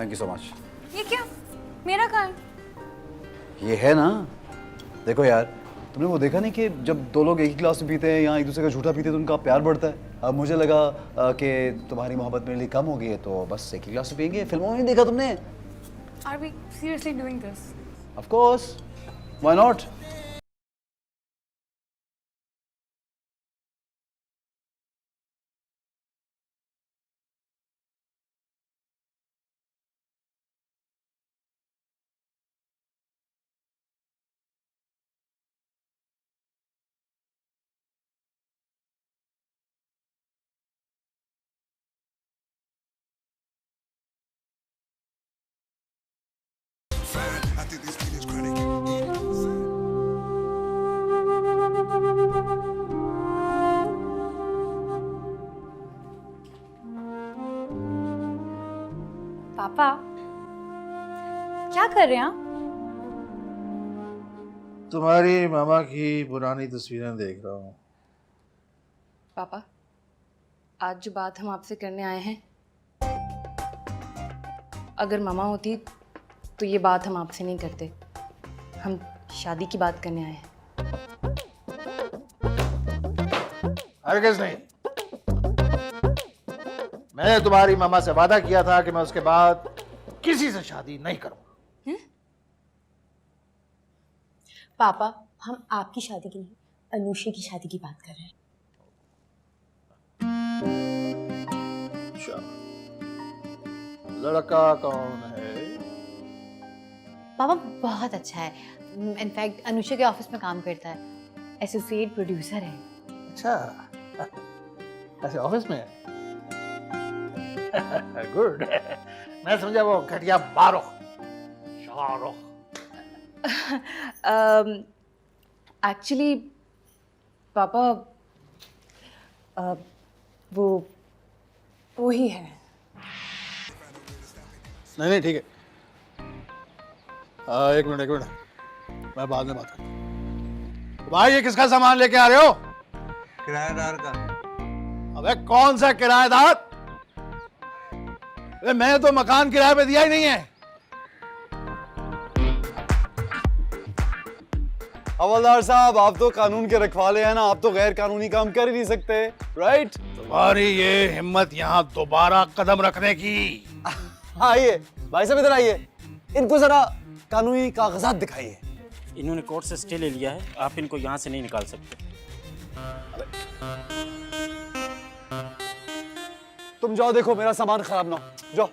Thank you so much. ये क्या? मेरा कहाँ है? ये है ना, देखो यार, तुमने वो देखा नहीं कि जब दो लोग एक ही क्लास में पीते हैं या एक दूसरे का झूठा पीते हैं तो उनका प्यार बढ़ता है। अब मुझे लगा कि तुम्हारी मोहब्बत मेरे लिए कम हो गई है तो बस एक ही क्लास में पियेंगे। फिल्मों में नहीं देखा तुमने? Are we seriously doing this? Of course, why not. I think this kid is chronic. पापा, क्या कर रहे हैं आप? तुम्हारी मामा की पुरानी तस्वीरें देख रहा हूँ। पापा, आज जो बात हम आपसे करने आए हैं, अगर मामा होती तो ये बात हम आपसे नहीं करते। हम शादी की बात करने आए हैं। हरगिज़ नहीं। मैंने तुम्हारी मामा से वादा किया था कि मैं उसके बाद किसी से शादी नहीं करूंगा। पापा, हम आपकी शादी की नहीं, अनुषा की शादी की बात कर रहे हैं। अच्छा, लड़का कौन है? पापा बहुत अच्छा है, इनफैक्ट अनुषा के ऑफिस में काम करता है, एसोसिएट प्रोड्यूसर है। अच्छा, ऐसे ऑफिस में? गुड। मैं समझा वो घटिया बारो शाहरुख। एक्चुअली पापा, वो ही है। नहीं ठीक है। एक मिनट मैं बाद में बात करता हूँ। भाई, ये किसका सामान लेके आ रहे हो? किराएदार का। अबे कौन सा किराएदार? अबे मैंने तो मकान किराए पे दिया ही नहीं है। हवलदार साहब, आप तो कानून के रखवाले हैं ना, आप तो गैर कानूनी काम कर ही नहीं सकते, राइट? तुम्हारी ये हिम्मत यहाँ दोबारा कदम रखने की। आइए भाई साहब, इधर आइए, इनको जरा कानूनी कागजात दिखाइए। इन्होंने कोर्ट से स्टे ले लिया है, आप इनको यहाँ से नहीं निकाल सकते। तुम जाओ, देखो मेरा सामान खराब ना हो, जाओ।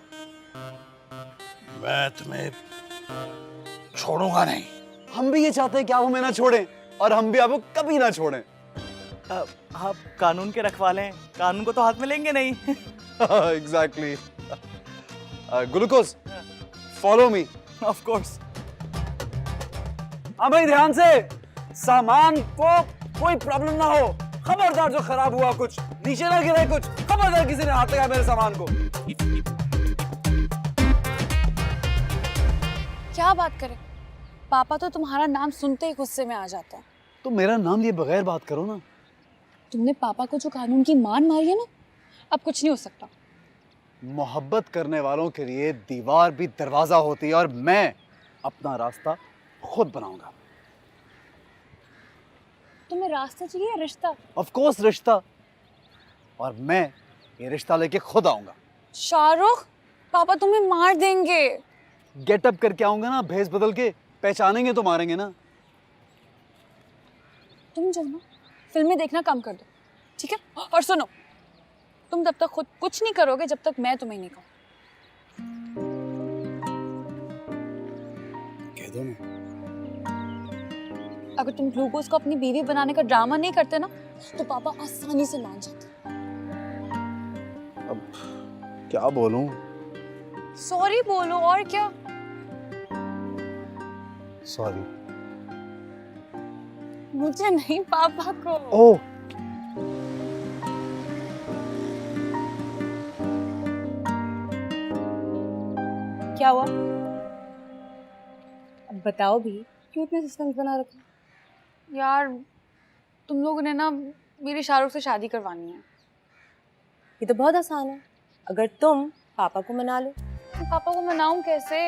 मैं तुम्हें छोड़ूंगा नहीं। हम भी ये चाहते हैं कि आप हमें ना छोड़ें और हम भी आपको कभी ना छोड़ें। आप कानून के रखवाले हैं, कानून को तो हाथ में लेंगे नहीं। Exactly. Glucose, follow me. Of course. हाँ भाई, ध्यान से, सामान को कोई प्रॉब्लम ना हो। खबरदार, जो खराब हुआ कुछ नीचे ना गिरे, कुछ खबरदार किसी ने हाथ लगाया मेरे सामान को। क्या बात करें? पापा तो तुम्हारा नाम सुनते ही गुस्से में आ जाता है। तो मेरा नाम लिए बगैर बात करो ना। तुमने पापा को जो कानून की मान मारी है ना, अब कुछ नहीं हो सकता। मोहब्बत करने वालों के लिए दीवार भी दरवाजा होती है और मैं अपना रास्ता खुद बनाऊंगा। तुम्हें रास्ता चाहिए या रिश्ता? ऑफ कोर्स रिश्ता, और मैं ये रिश्ता लेके खुद आऊंगा। शाहरुख, पापा तुम्हें मार देंगे। गेटअप करके आऊंगा ना, भेस बदल के, पहचानेंगे तो मारेंगे ना। तुम जो ना फिल्में देखना कम कर दो, ठीक है? और सुनो, तुम तब तक खुद कुछ नहीं करोगे जब तक मैं तुम्हें नहीं कहूँ। कह दो ना। अगर तुम ग्लूकोज को अपनी बीवी बनाने का ड्रामा नहीं करते ना, तो पापा आसानी से मान जाते। अब क्या बोलूं? सॉरी बोलो, और क्या? सॉरी। मुझे नहीं, पापा को। ओह, क्या हुआ? अब बताओ भी, क्यों इतना सस्पेंस बना रखा? यार, तुम लोगों ने ना मेरी शाहरुख से शादी करवानी है। ये तो बहुत आसान है, अगर तुम पापा को मना लो पापा को मनाऊं कैसे?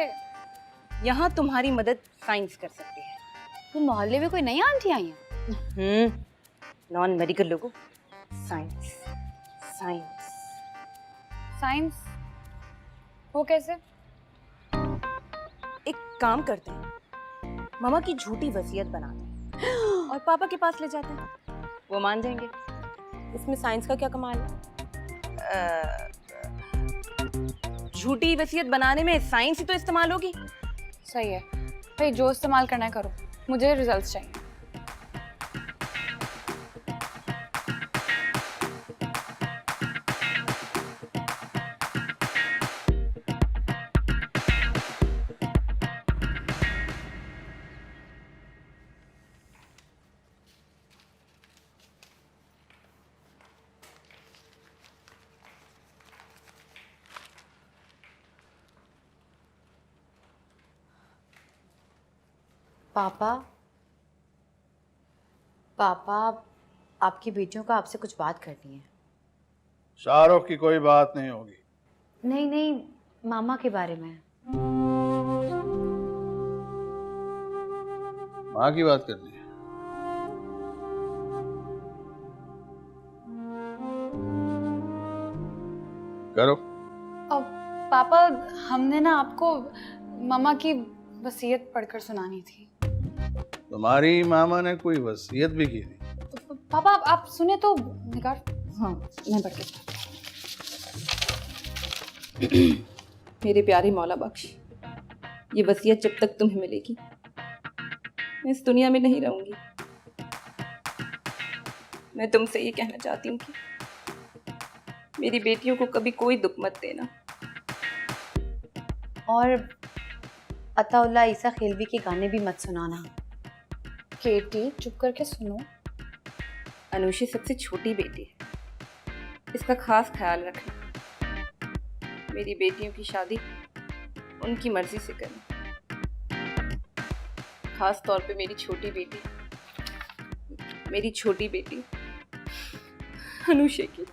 यहाँ तुम्हारी मदद साइंस कर सकती है। वो मोहल्ले में कोई नई आंटी आई है? नॉन मेडिकल लोगों, साइंस साइंस। साइंस? वो कैसे? एक काम करते हैं, मामा की झूठी वसीयत बनाते हैं और पापा के पास ले जाते हैं, वो मान जाएंगे। इसमें साइंस का क्या कमाल है? झूठी वसीयत बनाने में साइंस ही तो इस्तेमाल होगी। सही है भाई, जो इस्तेमाल करना है करो, मुझे रिजल्ट्स चाहिए। पापा, पापा, आपकी बेटियों को आपसे कुछ बात करनी है। शाहरुख की कोई बात नहीं होगी। नहीं नहीं, मामा के बारे में। माँ की बात करनी है। करो। अब पापा, हमने ना आपको मामा की वसीयत पढ़कर सुनानी थी। तुम्हारी मामा ने कोई वसीयत भी की नहीं? तो पापा आप सुने तो निगार। हाँ, मैं पढ़ के। मेरे प्यारे मौला बख्श, ये वसीयत जब तक तुम्हें मिलेगी मैं इस दुनिया में नहीं रहूंगी। मैं तुमसे ये कहना चाहती हूँ कि मेरी बेटियों को कभी कोई दुख मत देना। और अताउल्लाह ईसा खिलवी के गाने भी मत सुनाना। केटी चुप करके सुनो। अनुषी सबसे छोटी बेटी है, इसका खास ख्याल रखना। मेरी बेटियों की शादी उनकी मर्जी से करना, खास तौर पे मेरी छोटी बेटी अनुषी की।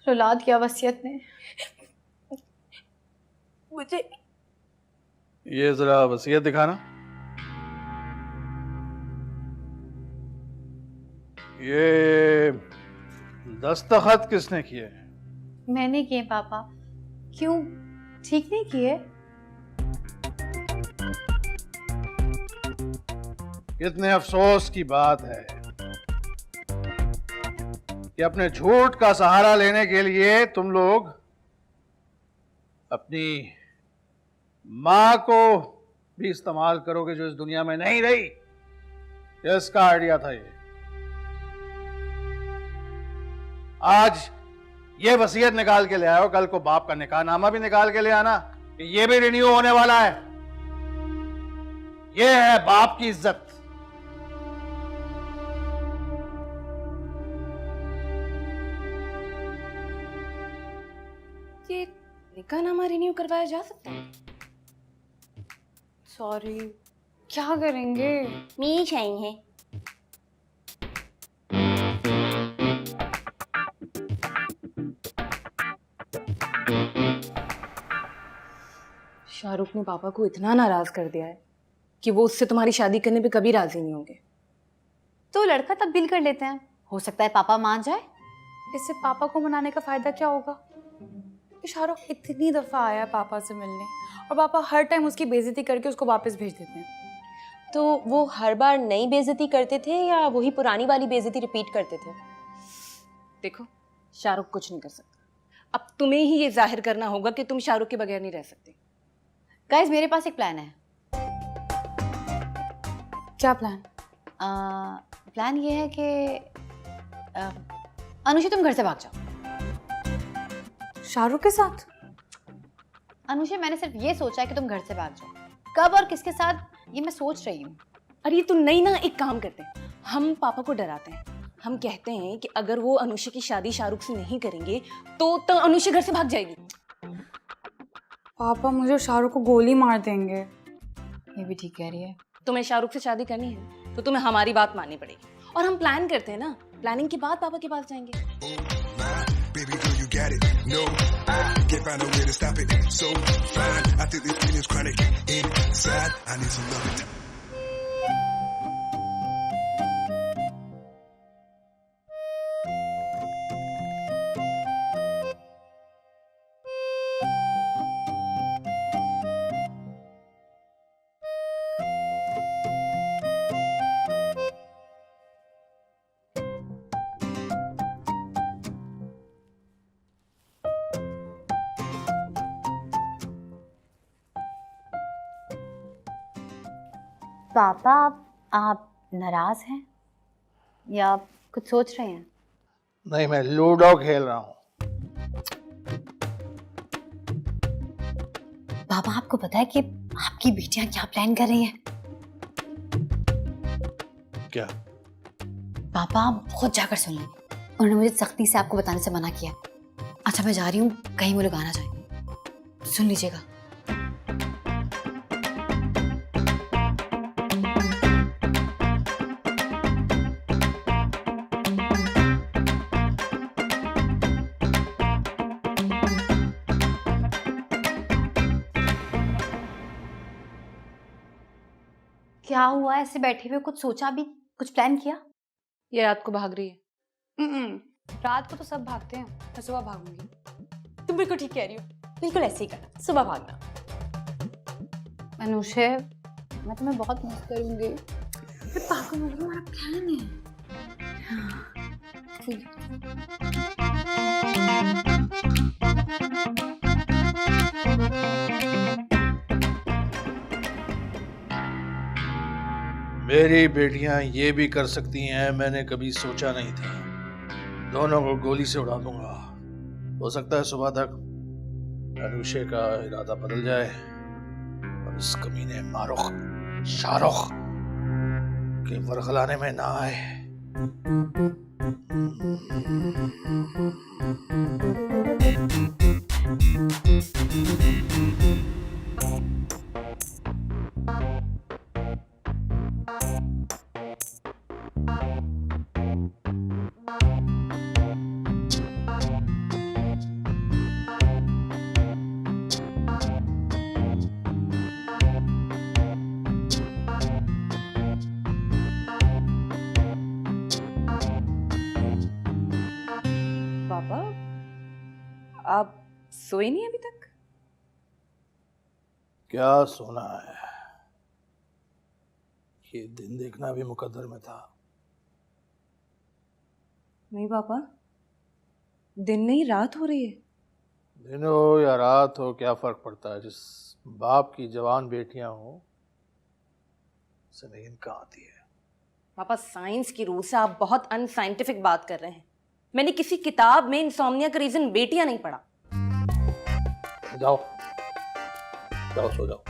औलाद की वसीयत ने मुझे ये जरा वसीयत दिखाना। ये दस्तखत किसने किए? मैंने किए पापा। क्यों, ठीक नहीं किए? कितने अफसोस की बात है कि अपने झूठ का सहारा लेने के लिए तुम लोग अपनी मां को भी इस्तेमाल करोगे जो इस दुनिया में नहीं रही। ये इसका आइडिया था। ये आज ये वसीयत निकाल के ले आयो, कल को बाप का निकाहनामा भी निकाल के ले आना कि ये भी रिन्यू होने वाला है। ये है बाप की इज्जत। ये निकाहनामा रिन्यू करवाया जा सकता है? सॉरी, क्या करेंगे? मी चाहिए। शाहरुख ने पापा को इतना नाराज कर दिया है कि वो उससे तुम्हारी शादी करने पे कभी राजी नहीं होंगे। तो लड़का तब्दील कर लेते हैं, हो सकता है पापा मान जाए। इससे पापा को मनाने का फायदा क्या होगा? शाहरुख इतनी दफा आया पापा से मिलने और पापा हर टाइम उसकी बेइज्जती करके उसको वापस भेज देते हैं। तो वो हर बार नई बेइज्जती करते थे या वही पुरानी वाली बेइज्जती रिपीट करते थे? देखो, शाहरुख कुछ नहीं कर सकता। अब तुम्हें ही ये जाहिर करना होगा कि तुम शाहरुख के बगैर नहीं रह सकते। गाइस, मेरे पास एक प्लान है। क्या प्लान? प्लान ये है कि अनुषी तुम घर से भाग जाओ। शाहरुख के साथ? अनुषी, मैंने सिर्फ ये सोचा है कि तुम घर से भाग जाओ। कब और किसके साथ ये मैं सोच रही हूँ। अरे तुम नहीं ना, एक काम करते हैं, हम पापा को डराते हैं। हम कहते हैं कि अगर वो अनुषी की शादी शाहरुख से नहीं करेंगे तो अनुषी घर से भाग जाएगी। पापा मुझे शाहरुख को गोली मार देंगे। ये भी ठीक कह रही है। तुम्हें शाहरुख से शादी करनी है तो तुम्हें हमारी बात माननी पड़ेगी। और हम प्लान करते हैं ना, प्लानिंग के बाद पापा के पास जाएंगे। Baby girl, you got it. No, I can't find a way to stop it. So fine, I think this feeling's chronic. Inside, I need some love. पापा आप नाराज हैं या कुछ सोच रहे हैं? नहीं, मैं लूडो खेल रहा हूँ। पापा आपको पता है कि आपकी बेटियां क्या प्लान कर रही हैं? क्या? पापा आप बहुत जाकर सुन लें। उन्होंने मुझे सख्ती से आपको बताने से मना किया। अच्छा मैं जा रही हूँ, कहीं वो लोग आना जाए। सुन लीजिएगा। क्या हुआ ऐसे बैठे हुए? कुछ सोचा भी, कुछ प्लान किया? ये रात को भाग रही है। रात को तो सब भागते हैं, मैं सुबह भागूंगी। तुम बिल्कुल ठीक कह रही हो, बिल्कुल ऐसे ही करना, सुबह भागना। अनुषे मैं तुम्हें बहुत मिस करूंगी। पागल हो गई, तुम्हारा प्लान है। मेरी बेटियां ये भी कर सकती हैं, मैंने कभी सोचा नहीं था। दोनों को गोली से उड़ा दूंगा। हो सकता है सुबह तक अनुषे का इरादा बदल जाए और इस कमीने मारुख शाहरुख के वरगलाने में ना आए। पापा आप सोए नहीं अभी तक? क्या सोना है, ये दिन देखना भी मुकद्दर में था। नहीं पापा, दिन नहीं रात हो रही है। दिन हो या रात हो क्या फर्क पड़ता है, जिस बाप की जवान बेटियां हो उसे नींद कहाँ आती है। पापा साइंस की रूल से आप बहुत अनसाइंटिफिक बात कर रहे हैं। मैंने किसी किताब में इंसोम्निया का रीजन बेटियां नहीं पढ़ा। जाओ जाओ सो जाओ।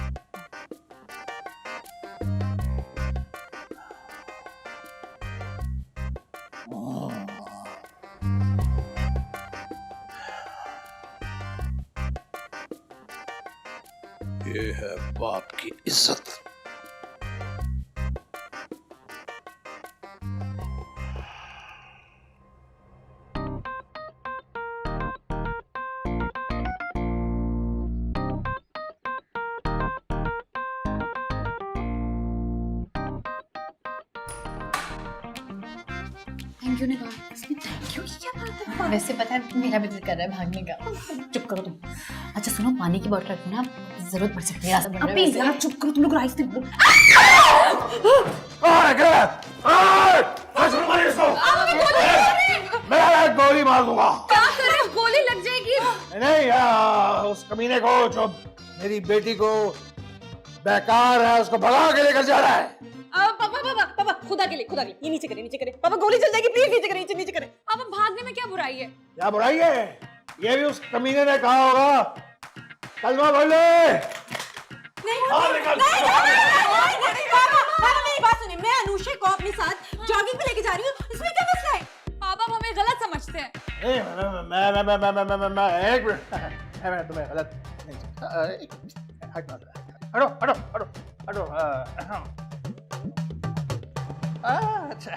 ये है बाप की इज्जत। थैंक यू ने कहा, इसमें थैंक यू की क्या बात है? वैसे पता है मेरा भी दिल कर रहा है भागने का। चुप करो तुम। अच्छा सुनो, पानी की बोतल रखो ना, जरूरत पड़ सकती है। अबे यार चुप करो, तुम लोग राइस से बोलो। मैं गोली मार दूंगा। क्या कर रहे हो? गोली लग जाएगी। नहीं उस कमीने को जो मेरी बेटी को बेकार है उसको भगा के लेकर जा रहा है। पापा पापा पापा खुदा के लिए ये नीचे करे पापा, गोली चल जाएगी, प्लीज नीचे करे। पापा भागने में क्या बुराई है? क्या बुराई है? ये भी उस कमीने ने कहा होगा कलमा पढ़ ले। मेरी बात सुनिए, मैं अनुषे को अपने साथ जॉगिंग पे लेके जा रही हूँ, इसमें क्या मसला है? पापा वो हमें गलत समझते हैं। मैं एक मिनट, मैं तुम्हें गलत नहीं, हटो। अच्छा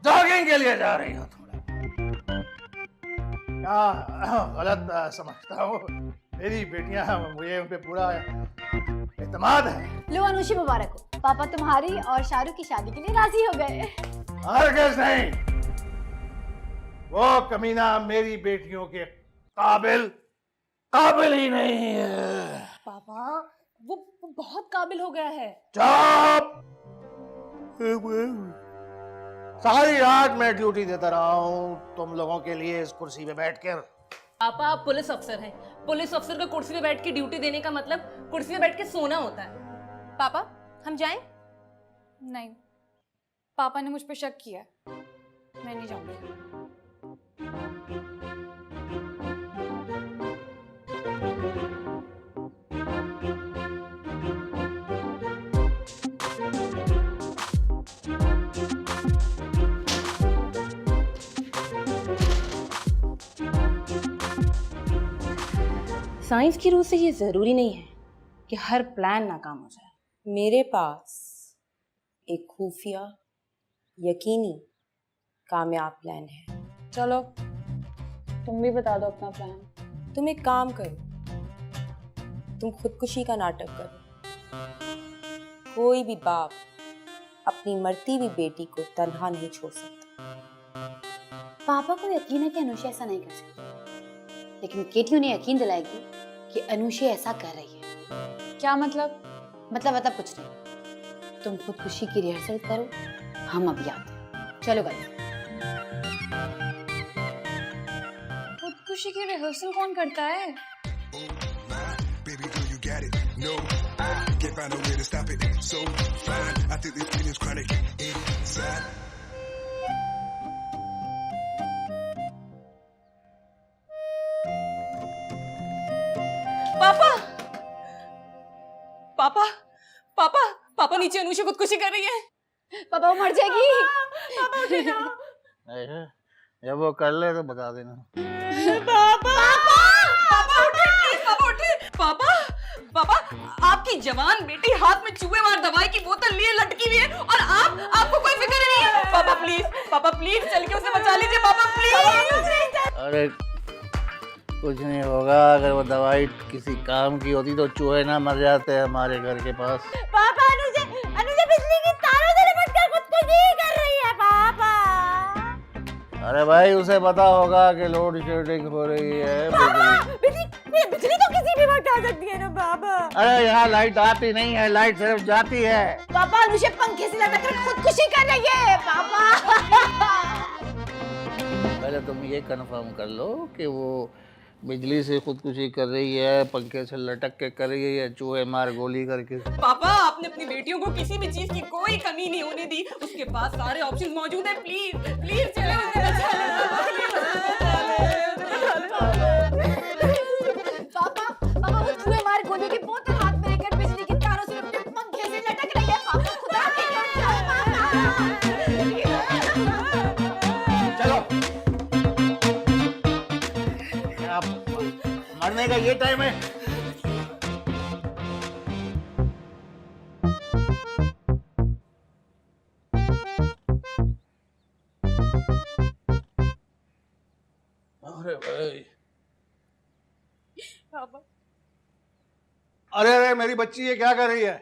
जॉगिंग के लिए जा रही हो थोड़ा। गलत समझता हूँ। मेरी बेटियां, मुझे उन पे पूरा एतमाद है। लो अनुषी, मुबारक हो, पापा तुम्हारी और शाहरुख की शादी के लिए राजी हो गए। हरगिज़ नहीं, वो कमीना मेरी बेटियों के काबिल ही नहीं है। पापा वो बहुत काबिल हो गया है। चुप! सारी रात मैं ड्यूटी देता रहा हूँ तुम लोगों के लिए इस कुर्सी पे बैठकर। पापा आप पुलिस अफसर हैं। पुलिस अफसर का कुर्सी पे बैठ के ड्यूटी देने का मतलब कुर्सी पे बैठ के सोना होता है। पापा हम जाएं? नहीं, पापा ने मुझ पे शक किया है, मैं नहीं जाऊंगी। साइंस की रूह से ये जरूरी नहीं है कि हर प्लान नाकाम हो जाए। मेरे पास एक खुफिया, यकीनी, कामयाब प्लान है। चलो तुम भी बता दो अपना प्लान। तुम एक काम करो, तुम खुदकुशी का नाटक करो। कोई भी बाप अपनी मरती हुई बेटी को तन्हा नहीं छोड़ सकता। पापा को यकीन है कि अनुषा ऐसा नहीं कर सकती, लेकिन केटी उन्हें यकीन दिलाएगी कि अनुषा ऐसा कर रही है। क्या मतलब? मतलब कुछ नहीं, तुम खुदकुशी की रिहर्सल करो, हम अभी आते हैं। चलो भाई। खुदकुशी की रिहर्सल कौन करता है? Baby girl, you got it. No, I can't find a way to stop it. So fine, I think this feeling's chronic inside. पापा पापा पापा पापा नीचे अनुषा खुदकुशी कर रही है। पापा वो मर जाएगी। पापा उठे जाओ। जब वो कर ले तो बता देना। पापा पापा उठे, प्लीज पापा उठे। पापा पापा आपकी जवान बेटी हाथ में चूहे मार दवाई की बोतल लिए लटकी हुई है और आपको कोई फिक्र नहीं है। पापा प्लीज चल के उसे बचा लीजिए। पापा प्लीज। अरे कुछ नहीं होगा, अगर वो दवाई किसी काम की होती तो चूहे ना मर जाते हमारे घर के पास। पापा अनुषा बिजली की तारों से लिपट कर खुदकुशी कर रही है। पापा अरे भाई उसे पता होगा कि लोड शेडिंग हो रही है। बिजली तो किसी भी वक्त आ सकती है ना पापा। अरे यहाँ लाइट आती नहीं है, लाइट सिर्फ जाती है। पापा अनुषा पंखे से लटक कर खुदकुशी कर रही है। पापा पहले तुम ये कंफर्म कर लो कि वो बिजली से खुदकुशी कर रही है, पंखे से लटक के कर रही है या चूहे मार गोली करके। पापा आपने अपनी बेटियों को किसी भी चीज की कोई कमी नहीं होने दी। उसके पास सारे ऑप्शन मौजूद है। प्लीज प्लीज चले पापा वो चूहे मार गोली की बोतल हाथ में लेकर बिजली की तारों से लिपटे पंखे से लटक रही है। पापा खुदा की चलो आप मरने का ये टाइम है। अरे भाई पापा अरे मेरी बच्ची ये क्या कर रही है?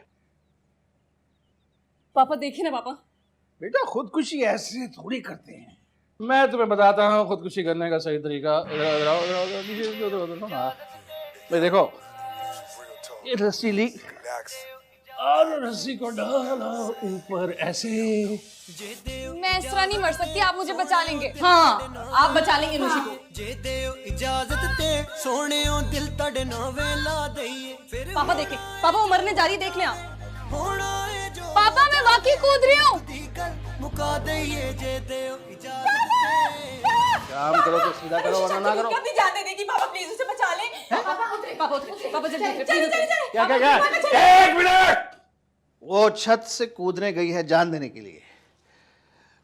पापा देखिए ना पापा। बेटा खुदकुशी ऐसे थोड़ी करते हैं। मैं तुम्हें बताता हूँ खुदकुशी करने का सही तरीका। भाई देखो, ये रस्सी ली और रस्सी को डाला ऊपर ऐसे। मैं इस तरह नहीं मर सकती, आप मुझे बचा लेंगे। हाँ आप बचा लेंगे अनुषा को। पापा देखिए, पापा वो मरने जा रही है, देख लें आप। पापा मैं वाकई कूद रही हूँ। काम करो तो सीधा करो वरना ना करो। कभी जाने देगी। पापा प्लीज उसे बचा लें। पापा उतरे पापा जल्दी क्या एक मिनट। वो छत से कूदने गई है जान देने के लिए।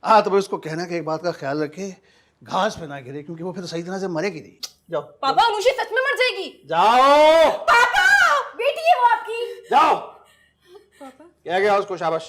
हाँ तो भाई उसको कहना कि एक बात का ख्याल रखे, घास पे ना गिरे, क्योंकि वो फिर सही तरह से मरेगी नहीं। जाओ पापा अनुषा सच में मर जाएगी। जाओ पापा बेटी है वो आपकी। जाओ। क्या गया उसको शाबाश।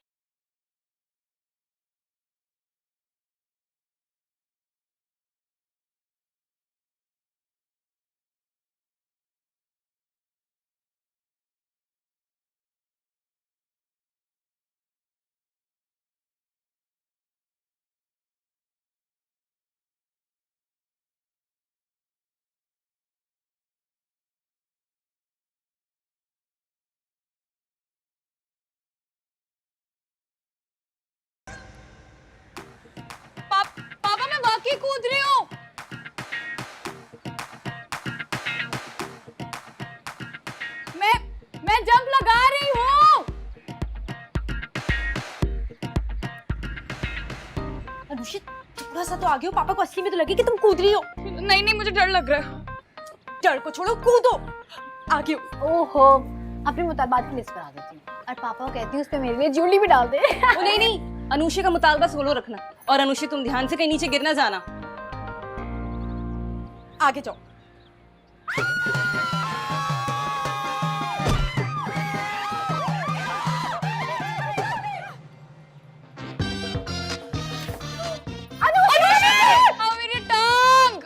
की कूद रही हूँ। मैं जंप लगा रही हूँ। अनुषित थोड़ा सा तो आगे हो, पापा को असली में तो लगे कि तुम कूद रही हो। नहीं नहीं, मुझे डर लग रहा है। डर को छोड़ो, कूदो, आगे हो। ओहो, अपनी मुतालबात की लिस्ट बना देती हूँ और पापा को कहती हूँ उस पे मेरे लिए जूली भी डाल दे। ओ नहीं नहीं, अनुषी का मुतालबा सोलो रखना। और अनुषी तुम ध्यान से कहीं नीचे गिर ना जाना। आगे जाओ। मेरी टांग।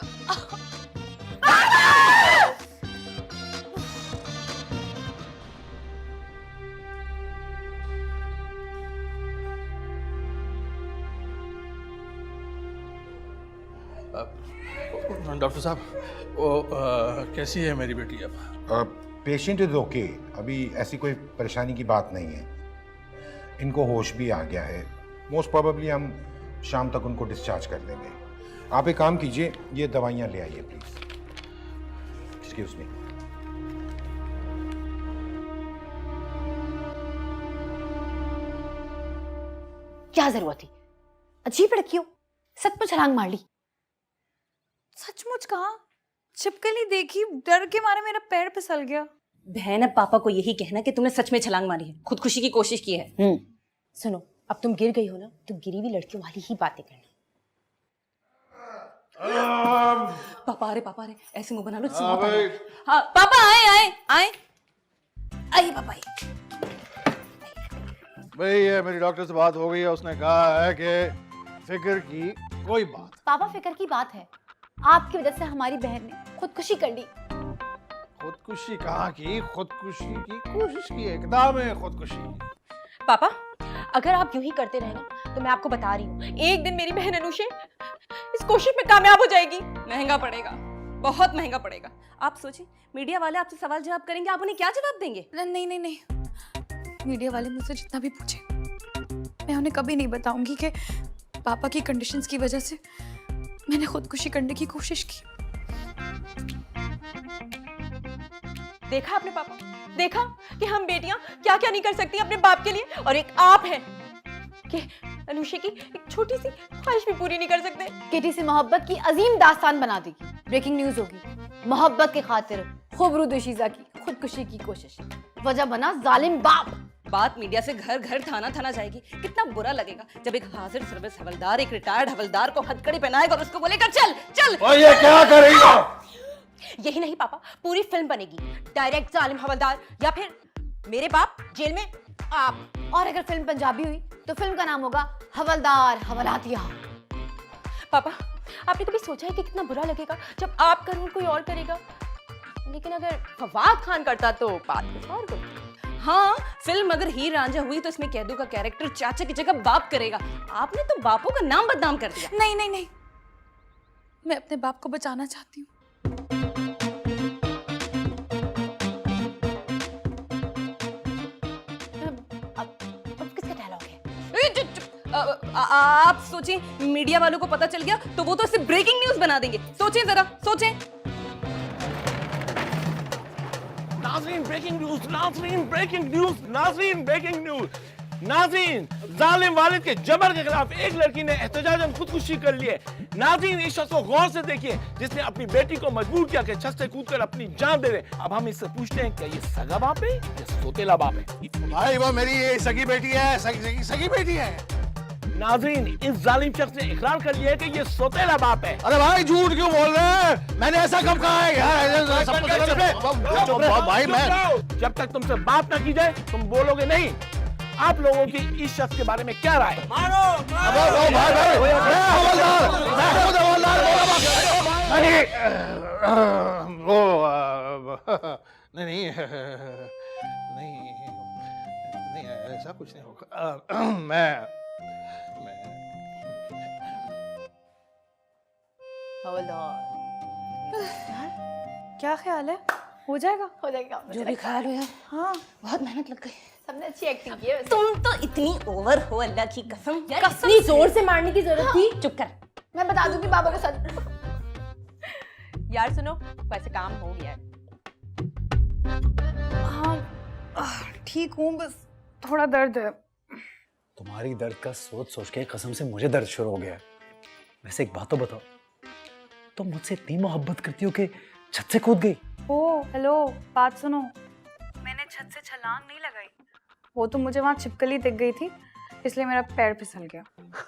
डॉक्टर साहब, वो कैसी है मेरी बेटी अब? पेशेंट इज ओके, अभी ऐसी कोई परेशानी की बात नहीं है। इनको होश भी आ गया है। मोस्ट प्रोबेबली हम शाम तक उनको डिस्चार्ज कर देंगे। आप एक काम कीजिए, ये दवाइयाँ ले आइए प्लीज। Excuse me. क्या जरूरत थी? अजीब लड़की हो, सचमुच छलांग मार ली। सचमुच कहा? छिपकली देखी, डर के मारे मेरा पैर फिसल गया। बहन, अब पापा को यही कहना कि तुमने सच में छलांग मारी है, खुदकुशी की कोशिश की है। सुनो, अब तुम गिर गई हो ना, तो गिरी हुई लड़कियों वाली ही बातें करना। पापा आ रहे, ऐसे मुंह बना लो। हाँ पापा, आए। आइए पापा। भाई ये मेरी डॉक्टर से बात हो गई है, उसने कहा है कि फिक्र की कोई बात। पापा फिक्र की बात है, आपकी वजह से हमारी बहन ने खुदकुशी कर ली। खुदकुशी कहाँ की? खुदकुशी की कोशिश की, एकदम है खुदकुशी। पापा, अगर आप यूं ही करते रहे ना, तो मैं आपको बता रही हूँ, एक दिन मेरी बहन अनुषे इस कोशिश में कामयाब हो जाएगी। महंगा पड़ेगा, बहुत महंगा पड़ेगा। आप सोचिए, मीडिया वाले आपसे सवाल जवाब करेंगे, आप उन्हें क्या जवाब देंगे? नहीं, मीडिया वाले मुझसे जितना भी पूछे, मैं उन्हें कभी नहीं बताऊंगी कि पापा की कंडीशंस की वजह से मैंने खुदकुशी करने की कोशिश की। देखा आपने पापा, देखा कि हम बेटियां क्या क्या नहीं कर सकती अपने बाप के लिए, और एक आप हैं कि अनुषा की एक छोटी सी ख्वाहिश भी पूरी नहीं कर सकते। केटी से मोहब्बत की अजीम दास्तान बना देगी। ब्रेकिंग न्यूज होगी, मोहब्बत की खातिर खुबरू दोशीजा की खुदकुशी की कोशिश, वजह बना जालिम बाप। बात मीडिया से घर घर थाना थाना जाएगी। कितना बुरा लगेगा जब एक हाजिर सर्विस हवलदार एक रिटायर्ड हवलदार को हथकड़ी पहनाएगा और उसको बोलेगा चल चल। और ये क्या कर रही हो? यही नहीं पापा, पूरी फिल्म बनेगी, डायरेक्ट जालिम हवलदार, या फिर मेरे बाप जेल में आप। और अगर फिल्म पंजाबी हुई तो फिल्म का नाम होगा हवलदार हवलातिया। पापा, आपने कभी सोचा है कि कितना बुरा लगेगा जब आपका रोल कोई और करेगा? लेकिन अगर फवाद खान करता तो बात कुछ और होती। हाँ, फिल्म अगर हीर रांझा हुई तो इसमें कैदू का कैरेक्टर चाचा की जगह बाप करेगा। आपने तो बापों का नाम बदनाम कर दिया। नहीं, मैं अपने बाप को बचाना चाहती हूँ। अब किसका डायलॉग है? आप सोचें, मीडिया वालों को पता चल गया तो वो तो इसे ब्रेकिंग न्यूज बना देंगे। सोचें जरा, सोचें। नाज़रीन ब्रेकिंग न्यूज, नाज़रीन ब्रेकिंग न्यूज, नाज़रीन ब्रेकिंग न्यूज। नाज़रीन, जालिम वालिद के जबर के खिलाफ एक लड़की ने एहतजाजन खुदकुशी कर ली है। नाज़रीन, इस शख्स को गौर से देखिए जिसने अपनी बेटी को मजबूर किया कि छत से कूदकर अपनी जान दे दे। अब हम इससे पूछते हैं, क्या ये सगा बाप है या सोतेला बाप है? भाई वो मेरी ये सगी बेटी है, सगी बेटी है। नाज़रीन, इस जालिम शख्स ने इकरार कर लिया है कि ये सोतेला बाप है। अरे भाई झूठ क्यों बोल रहे हैं? मैंने ऐसा कब कहा है यार? भाई मैं जब तक तुमसे बात ना की जाए तुम बोलोगे नहीं। आप लोगों की इस शख्स के बारे में क्या राय? नहीं ऐसा कुछ नहीं होगा। मैं क्या ख्याल है? हो जाएगा? हो जाएगा जो भी ख्याल हो यार। हाँ, बहुत मेहनत लग गई। सबने अच्छी एक्टिंग की है वैसे। तुम तो इतनी ओवर हो, अल्लाह की कसम। इतनी जोर से मारने की जरूरत थी? चुप कर। मैं बता दूंगी पापा को सच। यार सुनो, वैसे काम हो गया है। हाँ ठीक हूँ, बस थोड़ा दर्द है। तुम्हारी दर्द का सोच सोच के कसम से मुझे दर्द शुरू हो गया है। वैसे एक बात तो बताओ, तुम मुझसे इतनी मोहब्बत करती हो कि छत से कूद गई? ओ हेलो, बात सुनो, मैंने छत से छलांग नहीं लगाई, वो तो मुझे वहाँ छिपकली दिख गई थी, इसलिए मेरा पैर फिसल गया।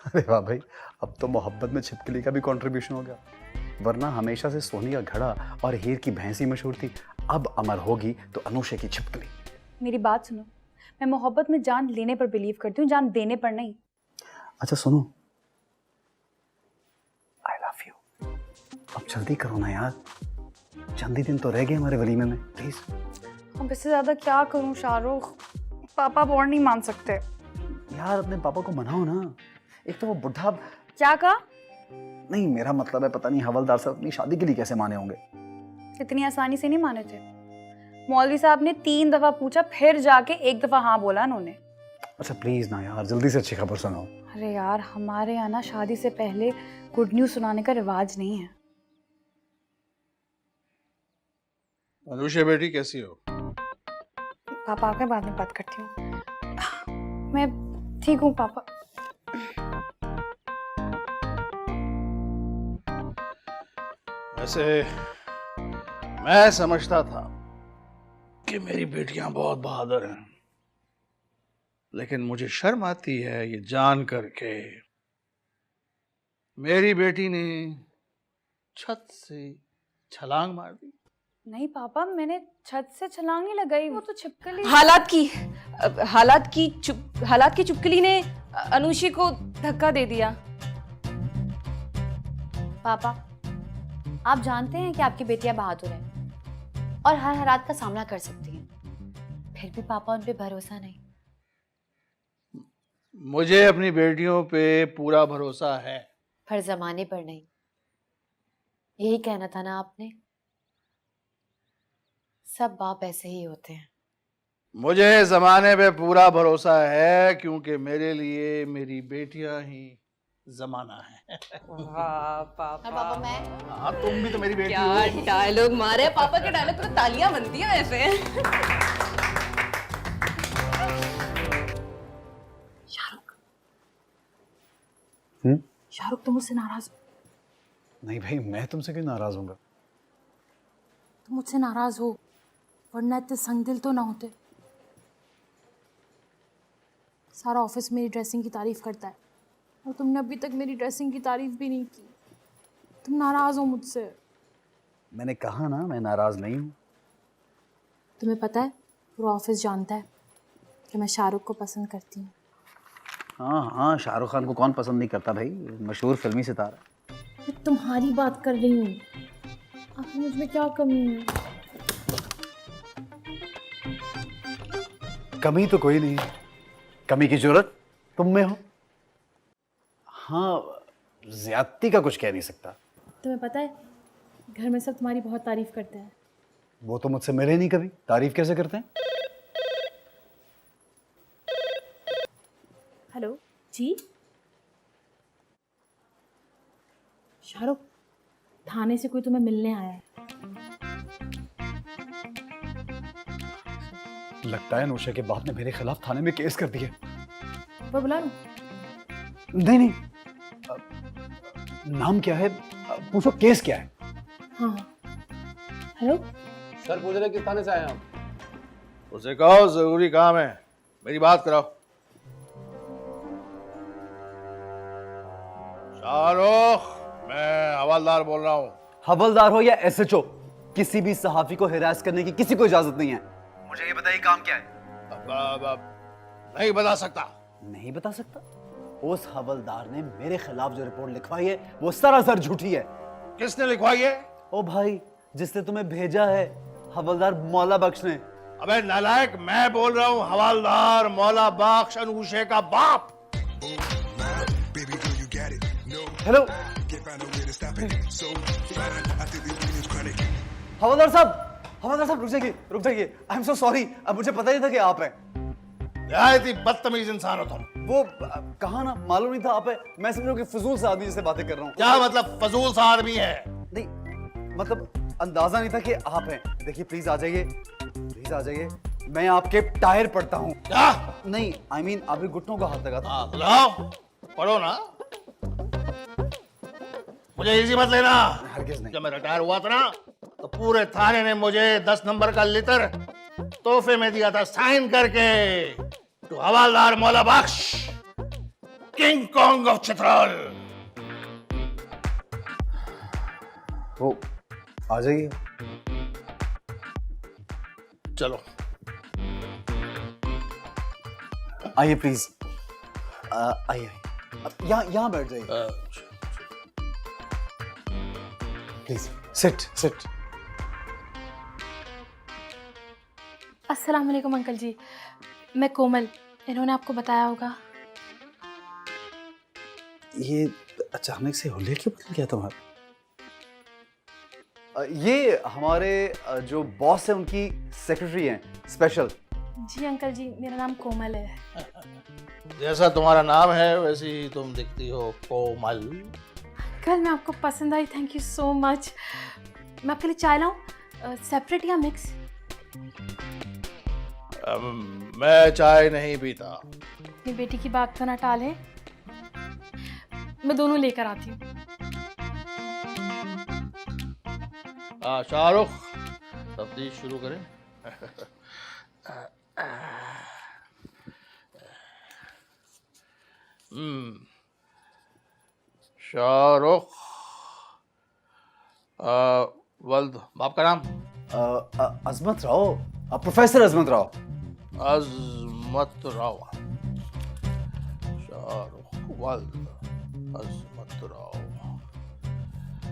अरे वाह भाई, अब तो मोहब्बत में छिपकली का भी कंट्रीब्यूशन हो गया। वरना हमेशा से सोनी का घड़ा और हीर की भैंसी मशहूर थी, अब अमर होगी तो अनुषा की छिपकली। मेरी बात सुनो, मैं मोहब्बत में जान लेने पर बिलीव करती हूँ, जान देने पर नहीं। अच्छा सुनो, आई लव यू। अब जल्दी करो ना यार, चंद ही दिन तो रह गए हमारे वलीमे में, प्लीज। अब इससे ज्यादा क्या करूँ शाहरुख, पापा अब और नहीं मान सकते। यार अपने पापा को मनाओ ना, एक तो वो बुढ़ा। क्या कहा? नहीं मेरा मतलब है, पता नहीं हवलदार साहब अपनी शादी के लिए कैसे माने होंगे। इतनी आसानी से नहीं माने थे, मौलवी साहब ने 3 दफा पूछा, फिर जाके 1 दफा हाँ बोला उन्होंने। अच्छा प्लीज ना यार, जल्दी से अच्छी खबर सुनाओ। अरे यार हमारे यहाँ ना शादी से पहले गुड न्यूज सुनाने का रिवाज नहीं है। अनुषा बेटी कैसी हो? पापा आके बाद में बात करती हूँ। मैं ठीक हूँ पापा। वैसे मैं समझता था कि मेरी बेटियां बहुत बहादुर हैं, लेकिन मुझे शर्म आती है ये जान करके मेरी बेटी ने छत से छलांग मार दी। नहीं पापा, मैंने छत से छलांग नहीं लगाई, वो तो छिपकली। हालात की चुपकली ने अनुषी को धक्का दे दिया। पापा, आप जानते हैं कि आपकी बेटियां बहादुर हैं और हर हालात का सामना कर सकती हैं, फिर भी पापा उन पे भरोसा नहीं। मुझे अपनी बेटियों पे पूरा भरोसा है, पर जमाने पर नहीं। यही कहना था ना आपने? सब बाप ऐसे ही होते हैं। मुझे जमाने पे पूरा भरोसा है क्योंकि मेरे लिए मेरी बेटियां ही जमाना है। वाह पापा। पापा मैं हाँ तुम भी तो मेरी बेटी क्या हो। डायलॉग मारे पापा के, डायलॉग तो तालियां बनती हैं ऐसे। शाहरुख तुम मुझसे नाराज हो? नहीं भाई, मैं तुमसे क्यों नाराज होऊंगा? तुम मुझसे नाराज हो, वरना इतने संगदिल तो ना होते। सारा ऑफिस मेरी ड्रेसिंग की तारीफ करता है और तुमने अभी तक मेरी ड्रेसिंग की तारीफ भी नहीं की। तुम नाराज हो मुझसे। मैंने कहा ना मैं नाराज नहीं हूँ। तुम्हें पता है पूरा ऑफिस जानता है कि मैं शाहरुख को पसंद करती हूँ। हाँ हाँ, शाहरुख खान को कौन पसंद नहीं करता भाई, मशहूर फिल्मी सितारा। मैं तुम्हारी बात कर रही हूँ, आखिर मुझ में क्या कमी है? कमी तो कोई नहीं है, कमी की जरूरत तुम में हो। हाँ, ज्यादती का कुछ कह नहीं सकता। तुम्हें पता है घर में सब तुम्हारी बहुत तारीफ करते हैं। वो तो मुझसे मिले नहीं कभी, तारीफ कैसे करते हैं? हेलो जी, शाहरुख थाने से कोई तुम्हें मिलने आया है। लगता है अनुषा के बाप ने मेरे खिलाफ थाने में केस कर दिया। वो बुला लो। नहीं नहीं, नाम क्या है पूछो, केस क्या है? हाँ हेलो सर पूछ रहे किस थाने से आए आप? उसे कहो जरूरी काम है, मेरी बात कराओ। शाहरुख, मैं हवलदार बोल रहा हूँ। हवलदार हो या एसएचओ, किसी भी सहाफी को हिरास करने की किसी को इजाजत नहीं है। मुझे ये बताइए काम क्या है? नहीं बता सकता। नहीं बता सकता? उस हवलदार ने मेरे खिलाफ जो रिपोर्ट लिखवाई है वो सरासर झूठी है। किसने लिखवाई है? ओ भाई, जिसने तुम्हें भेजा है, हवलदार मौला बख्श ने। अबे नालायक, मैं बोल रहा हूँ हवलदार मौला बख्श अनुषा का बाप। Baby, do you get it? No, hello can't find a way to stop it. So fine, I think this feeling's chronic. हवलदार साहब रुक जाइए रुक जाइए। आई एम सो सॉरी, अब मुझे पता नहीं था कि आप हैं। नहायत ही बदतमीज इंसान हो तुम। वो कहा ना, मालूम नहीं था आप है। मैं समझो कि फजूल सा आदमी जैसे बातें कर रहा हूँ। क्या मतलब फजूल सा आदमी है? नहीं, मतलब अंदाजा नहीं था कि आप हैं। देखिए प्लीज आ जाइए, प्लीज आ जाइए। मैं आपके टायर पढ़ता हूँ। क्या? नहीं, I mean आपके घुटनों को हाथ लगा था। हाँ, बुलाओ, पढ़ो ना। मुझे इजी मत लेना। हरगिज नहीं। जब मैं रिटायर हुआ था ना, तो पूरे थाने ने मुझे 10 नंबर का लिटर तोहफे में दिया था साइन करके। तो हवालदार मौला बख्श, किंग कॉन्ग ऑफ चित्रौल। वो आ जाइए। चलो आइए प्लीज, आइए यहाँ यहाँ बैठ जाइए प्लीज। Sit sit. अस्सलाम वालेकुम अंकल जी, मैं कोमल, इन्होंने आपको बताया होगा। ये अचानक से हुलिया क्यों बदल गया तुम्हारा? ये हमारे जो बॉस है उनकी सेक्रेटरी हैं, स्पेशल। जी अंकल जी, मेरा नाम कोमल है। जैसा तुम्हारा नाम है वैसे ही तुम दिखती हो, कोमल। कल मैं आपको पसंद आई, थैंक यू सो मच। मैं आपके लिए चाय लाऊं, सेपरेट या मिक्स? मैं चाय नहीं पीता। अपनी बेटी की बात तो ना टालें, मैं दोनों लेकर आती हूँ। शाहरुख, तफ्तीश शुरू करें। शाहरुख, वल्द, बाप का नाम? अजमत राव, प्रोफेसर अजमत राव। अजमत राव। शाहरुख वल्द अजमत राव।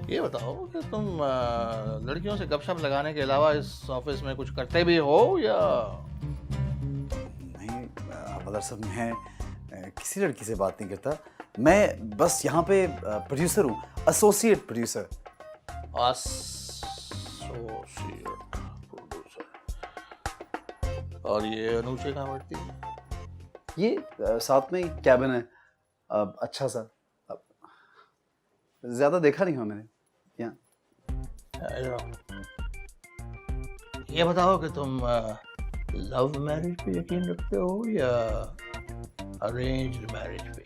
ये बताओ कि तुम लड़कियों से गपशप लगाने के अलावा इस ऑफिस में कुछ करते भी हो या? नहीं हवलदार साहब, मैं किसी लड़की से बात नहीं करता। मैं बस यहाँ पे प्रोड्यूसर हूँ, एसोसिएट प्रोड्यूसर। Associate producer. और ये अनूशे कहाँ बैठती है? ये साथ में ही कैबिन है, अच्छा सा। ज्यादा देखा नहीं हुआ मैंने यहाँ। ये बताओ कि तुम लव मैरिज पे यकीन रखते हो या अरेंज्ड मैरिज पे?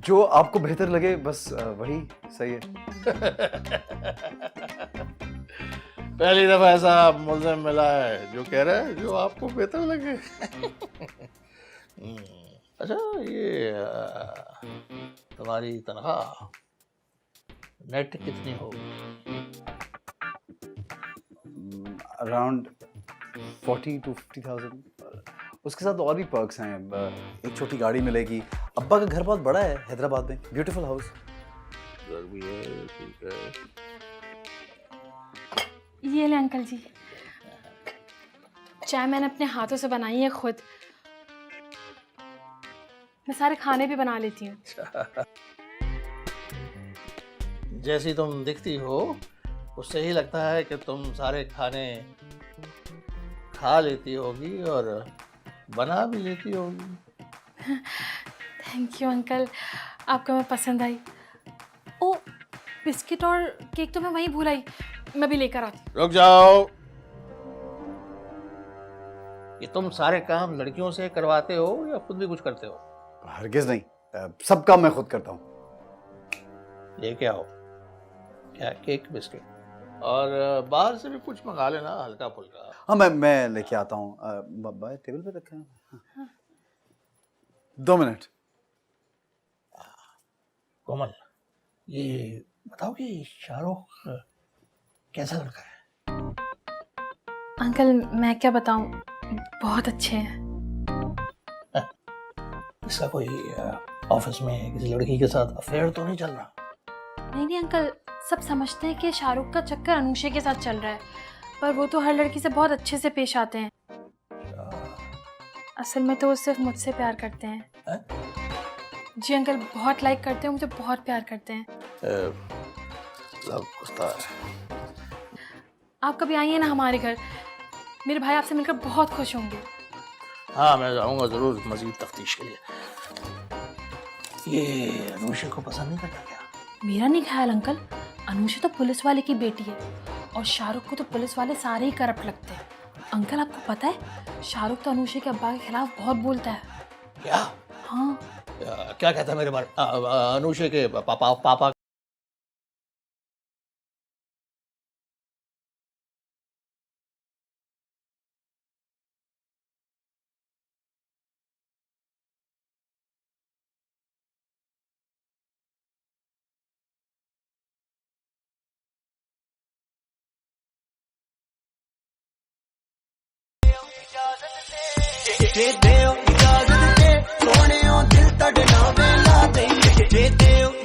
जो आपको बेहतर लगे बस वही सही है। पहली दफा ऐसा मुल्ज़िम मिला है जो कह रहा है जो आपको बेहतर लगे। अच्छा, ये तुम्हारी तनख्वाह नेट कितनी होगी? Around 40 to 50,000। उसके साथ और भी पर्क्स हैं। एक छोटी गाड़ी मिलेगी। अब्बा का घर बहुत बड़ा है हैदराबाद में, ब्यूटीफुल हाउस। घर भी है, ठीक है। ये ले अंकल जी, चाय मैंने अपने हाथों से बनाई है खुद। मैं सारे खाने भी बना लेती हूँ। जैसी तुम दिखती हो उससे ही लगता है कि तुम सारे खाने खा लेती होगी और बना भी लेती होगी। थैंक यू अंकल, आपको मैं पसंद आई। ओ, बिस्किट और केक तो मैं वहीं भूल आई, मैं भी लेकर आती हूँ। रुक जाओ। ये तुम सारे काम लड़कियों से करवाते हो या खुद भी कुछ करते हो? हरगिज नहीं, सब काम मैं खुद करता हूँ। लेके आओ। क्या? केक, बिस्किट और बाहर से भी कुछ मंगा लेना हल्का फुल्का। हाँ मैं लेके आता हूँ। बाबा टेबल पे रखा है। हाँ। 2 मिनट। कोमल, ये बताओ कि शाहरुख कैसा लड़का है? अंकल मैं क्या बताऊँ, बहुत अच्छे हैं। इसका कोई ऑफिस में किसी लड़की के साथ अफेयर तो नहीं चल रहा? नहीं अंकल, सब समझते हैं कि शाहरुख का चक्कर अनुषा के साथ चल रहा है, पर वो तो हर लड़की से बहुत अच्छे से पेश आते हैं। असल में तो वो सिर्फ मुझसे प्यार करते हैं। जी अंकल, बहुत लाइक करते हैं मुझे, बहुत प्यार करते हैं। लव कुत्ता है। आप कभी आइए ना हमारे घर, मेरे भाई आपसे मिलकर बहुत खुश होंगे। हाँ, मैं जाऊंगा जरूर मजीद तफ्तीश के लिए। ये अनुषा को पसंद नहीं करता क्या? मेरा नहीं ख्याल अंकल, अनुषा तो पुलिस वाले की बेटी है और शाहरुख को तो पुलिस वाले सारे ही करप्ट लगते हैं। अंकल आपको पता है शाहरुख तो अनुषा के अब्बा के खिलाफ बहुत बोलता है। क्या? हाँ। क्या कहता है मेरे बारे अनुषा के पापा? जे देव इजाजत दे सोने दिल तड़ना वेला दे जे देव